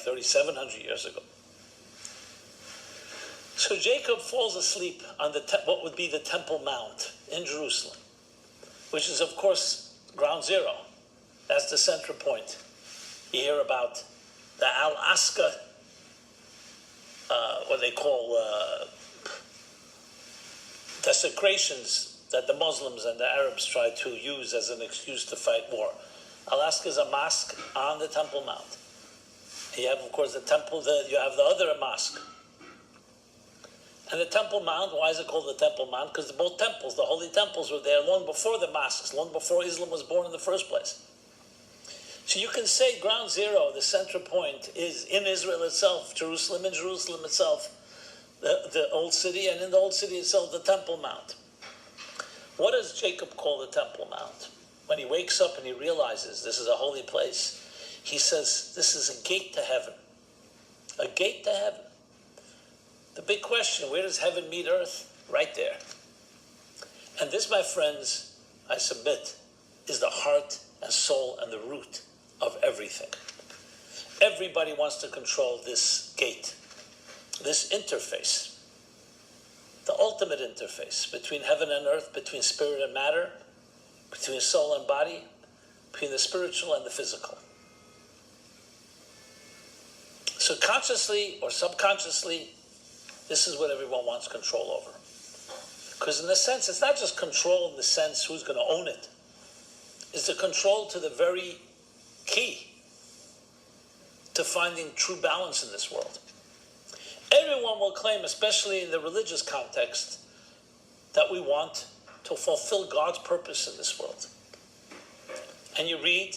3,700 years ago. So Jacob falls asleep on what would be the Temple Mount in Jerusalem, which is, of course, ground zero. That's the central point. You hear about the Al-Aqsa, what they call desecrations that the Muslims and the Arabs try to use as an excuse to fight war. Al-Aqsa is a mosque on the Temple Mount. You have, of course, the temple, you have the other mosque. And the Temple Mount, why is it called the Temple Mount? Because both temples, the holy temples, were there long before the mosques, long before Islam was born in the first place. So you can say ground zero, the central point, is in Israel itself, Jerusalem, in Jerusalem itself, the old city, and in the old city itself, the Temple Mount. What does Jacob call the Temple Mount? When he wakes up and he realizes this is a holy place, he says, this is a gate to heaven. A gate to heaven. The big question, where does heaven meet earth? Right there. And this, my friends, I submit, is the heart and soul and the root of everything. Everybody wants to control this gate, this interface, the ultimate interface between heaven and earth, between spirit and matter, between soul and body, between the spiritual and the physical. So consciously or subconsciously, this is what everyone wants control over. Because in a sense, it's not just control in the sense who's going to own it. It's the control to the very key to finding true balance in this world. Everyone will claim, especially in the religious context, that we want to fulfill God's purpose in this world. And you read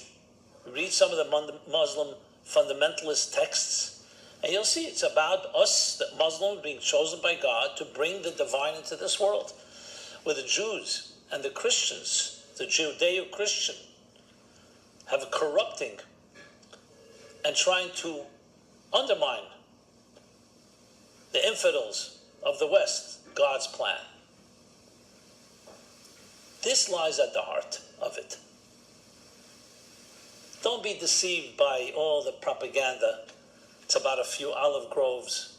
some of the Muslim fundamentalist texts, and you'll see it's about us, the Muslims, being chosen by God to bring the divine into this world. Where the Jews and the Christians, the Judeo-Christian, have a corrupting and trying to undermine the infidels of the West, God's plan. This lies at the heart of it. Don't be deceived by all the propaganda. It's about a few olive groves,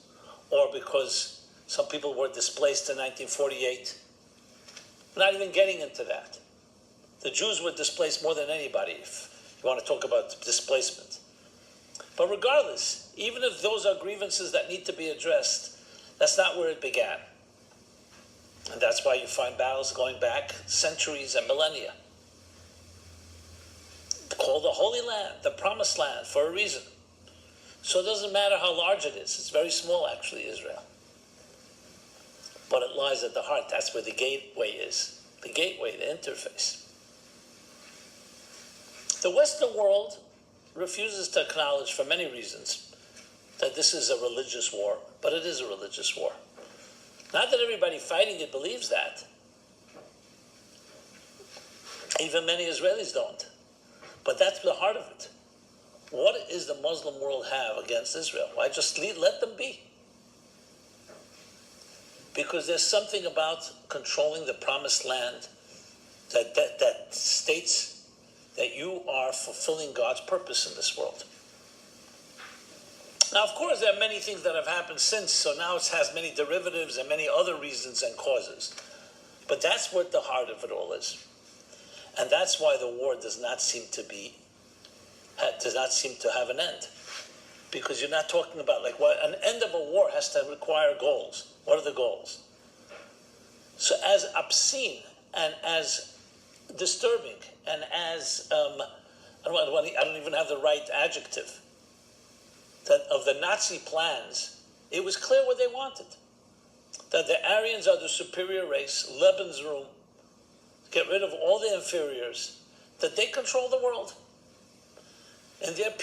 or because some people were displaced in 1948. We're not even getting into that. The Jews were displaced more than anybody, if you want to talk about displacement. But regardless, even if those are grievances that need to be addressed, that's not where it began. And that's why you find battles going back centuries and millennia. Called the Holy Land, the Promised Land, for a reason. So it doesn't matter how large it is. It's very small, actually, Israel. But it lies at the heart. That's where the gateway is. The gateway, the interface. The Western world refuses to acknowledge, for many reasons, that this is a religious war. But it is a religious war. Not that everybody fighting it believes that. Even many Israelis don't. But that's the heart of it. What does the Muslim world have against Israel? Why just let them be? Because there's something about controlling the promised land that states that you are fulfilling God's purpose in this world. Now, of course, there are many things that have happened since, so now it has many derivatives and many other reasons and causes. But that's what the heart of it all is. And that's why the war does not seem to have an end. Because you're not talking about, like, what an end of a war has to require goals. What are the goals? So as obscene and as disturbing and as, I don't even have the right adjective, that of the Nazi plans, it was clear what they wanted. That the Aryans are the superior race, Lebensraum, get rid of all the inferiors, that they control the world. In their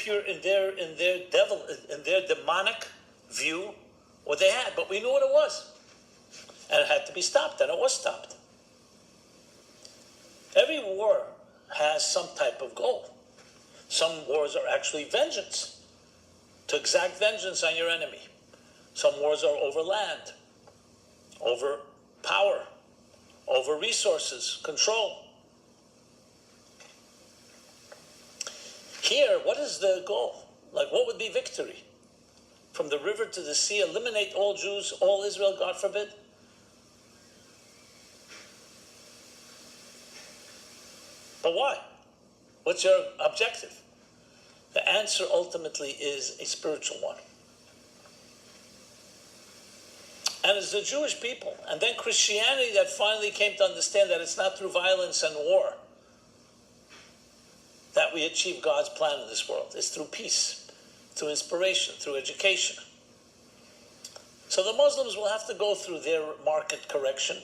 demonic view, what they had, but we knew what it was. And it had to be stopped, and it was stopped. Every war has some type of goal. Some wars are actually vengeance, to exact vengeance on your enemy. Some wars are over land, over power, over resources, control. Here, what is the goal? Like, what would be victory? from the river to the sea, eliminate all Jews, all Israel, God forbid? But why? What's your objective? The answer ultimately is a spiritual one. And it's the Jewish people, and then Christianity that finally came to understand that it's not through violence and war that we achieve God's plan in this world. It's through peace, through inspiration, through education. So the Muslims will have to go through their market correction,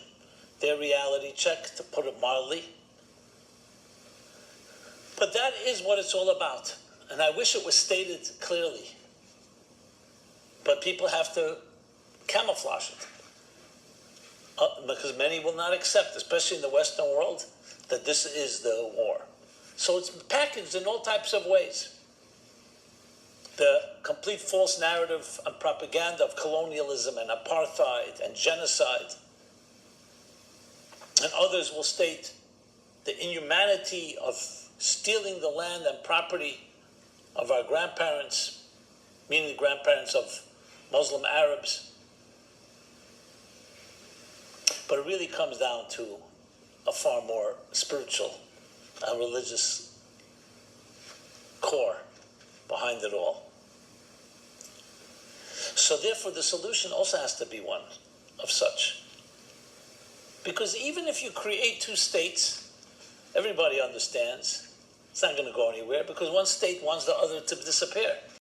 their reality check, to put it mildly. But that is what it's all about. And I wish it was stated clearly. But people have to camouflage it. Because many will not accept, especially in the Western world, that this is the war. So it's packaged in all types of ways. The complete false narrative and propaganda of colonialism and apartheid and genocide. And others will state the inhumanity of stealing the land and property of our grandparents, meaning the grandparents of Muslim Arabs. But it really comes down to a far more spiritual and religious core behind it all. So therefore the solution also has to be one of such. Because even if you create two states, everybody understands it's not going to go anywhere, because one state wants the other to disappear.